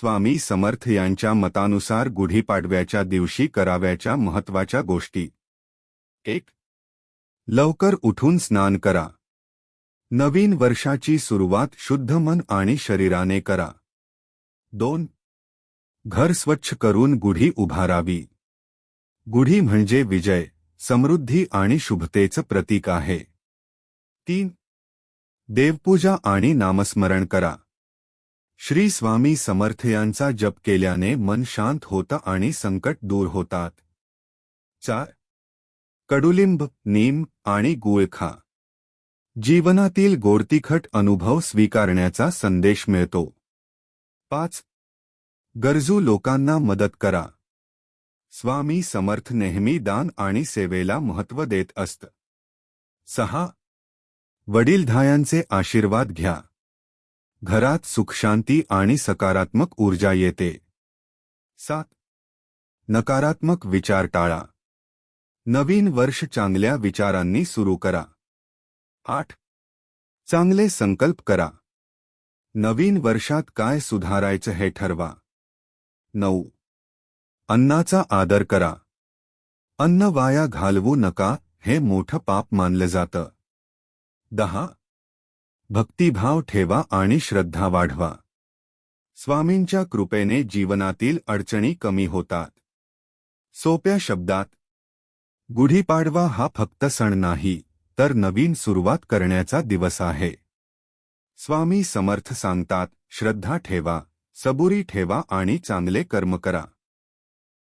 स्वामी समर्थ यांच्या मतानुसार गुढीपाडव्याच्या दिवशी कराव्याच्या महत्त्वाच्या गोष्टी. 1. लवकर उठून स्नान करा. नवीन वर्षाची सुरुवात शुद्ध मन आणि शरीराने करा. 2. घर स्वच्छ करून गुढी उभारावी. गुढी म्हणजे विजय, समृद्धी आणि शुभतेचं प्रतीक आहे. 3. देवपूजा आणि नामस्मरण करा. श्री स्वामी समर्थ यांचा जप केल्याने मन शांत होतं आणि संकट दूर होतात. 4. कडुलिंब, नीम आणि गूळ खा. जीवनातील गोडतिखट अनुभव स्वीकारण्याचा संदेश मिळतो. 5. गरजू लोकांना मदत करा. स्वामी समर्थ नेहमी दान आणि सेवेला महत्त्व देत असत. 6. वडीलधायांचे आशीर्वाद घ्या. घरात सुखशांती आणि सकारात्मक ऊर्जा येते. 7. नकारात्मक विचार टाळा. नवीन वर्ष चांगल्या विचारांनी सुरू करा. 8. चांगले संकल्प करा. नवीन वर्षात काय सुधारायचं हे ठरवा. 9. अन्नाचा आदर करा. अन्न वाया घालवू नका, हे मोठं पाप मानलं जातं. 10. भक्तिभाव ठेवा आणि श्रद्धा वाढवा. स्वामींच्या कृपेने जीवनातील अडचणी कमी होतात. सोप्या शब्दात, गुढीपाडवा हा फक्त सण नाही, तर नवीन सुरुवात करण्याचा दिवस आहे. स्वामी समर्थ सांगतात, श्रद्धा ठेवा, सबुरी ठेवा आणि चांगले कर्म करा.